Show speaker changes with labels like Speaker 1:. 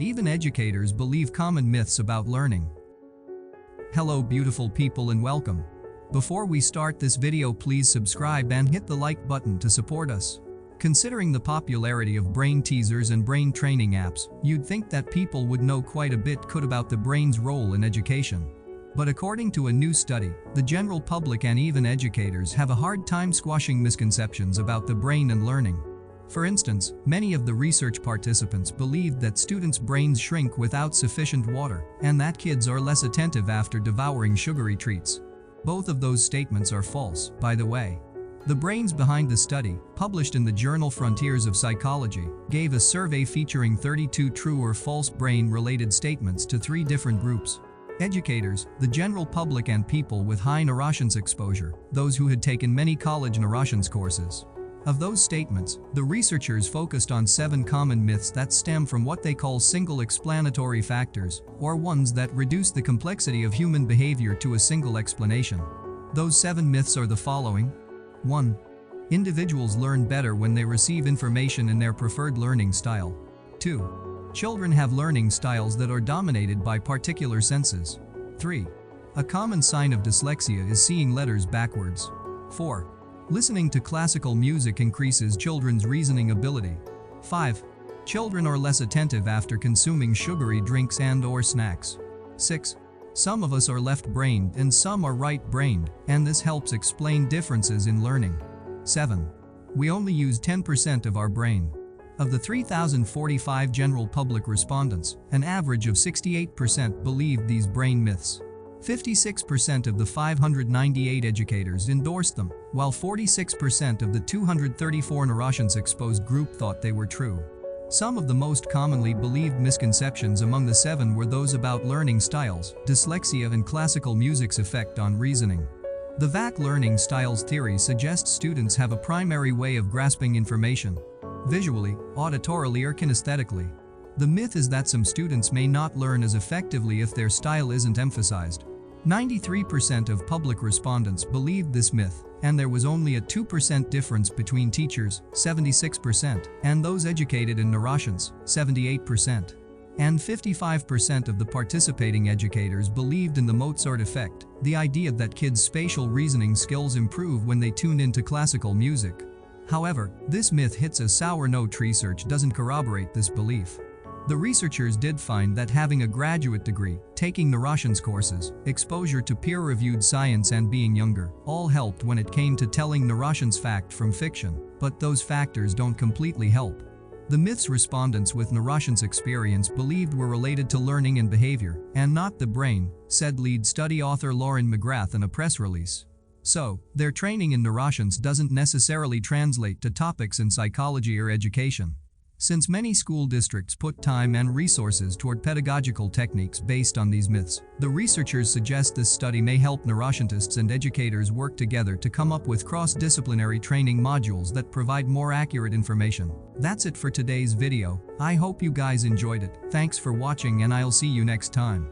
Speaker 1: Even educators believe common myths about learning. Hello beautiful people and welcome. Before we start this video, please subscribe and hit the like button to support us. Considering the popularity of brain teasers and brain training apps, you'd think that people would know quite a bit about the brain's role in education. But according to a new study, the general public and even educators have a hard time squashing misconceptions about the brain and learning. For instance, many of the research participants believed that students' brains shrink without sufficient water, and that kids are less attentive after devouring sugary treats. Both of those statements are false, by the way. The brains behind the study, published in the journal Frontiers of Psychology, gave a survey featuring 32 true or false brain-related statements to 3 different groups: educators, the general public, and people with high neuroscience exposure, those who had taken many college neuroscience courses. Of those statements, the researchers focused on 7 common myths that stem from what they call single explanatory factors, or ones that reduce the complexity of human behavior to a single explanation. Those 7 myths are the following. 1. Individuals learn better when they receive information in their preferred learning style. 2. Children have learning styles that are dominated by particular senses. 3. A common sign of dyslexia is seeing letters backwards. 4. Listening to classical music increases children's reasoning ability. 5. Children are less attentive after consuming sugary drinks and/or snacks. 6. Some of us are left-brained and some are right-brained, and this helps explain differences in learning. 7. We only use 10% of our brain. Of the 3,045 general public respondents, an average of 68% believed these brain myths. 56% of the 598 educators endorsed them, while 46% of the 234 neuroscience-exposed group thought they were true. Some of the most commonly believed misconceptions among the 7 were those about learning styles, dyslexia, and classical music's effect on reasoning. The VAC learning styles theory suggests students have a primary way of grasping information: visually, auditorily, or kinesthetically. The myth is that some students may not learn as effectively if their style isn't emphasized. 93% of public respondents believed this myth, and there was only a 2% difference between teachers, 76%, and those educated in neuroscience, 78%. And 55% of the participating educators believed in the Mozart effect, the idea that kids' spatial reasoning skills improve when they tune into classical music. However, this myth hits a sour note. Research doesn't corroborate this belief. The researchers did find that having a graduate degree, taking neuroscience courses, exposure to peer-reviewed science, and being younger all helped when it came to telling neuroscience fact from fiction, but those factors don't completely help. The myths respondents with neuroscience experience believed were related to learning and behavior, and not the brain, said lead study author Lauren McGrath in a press release. So, their training in neuroscience doesn't necessarily translate to topics in psychology or education. Since many school districts put time and resources toward pedagogical techniques based on these myths, the researchers suggest this study may help neuroscientists and educators work together to come up with cross-disciplinary training modules that provide more accurate information. That's it for today's video. I hope you guys enjoyed it. Thanks for watching, and I'll see you next time.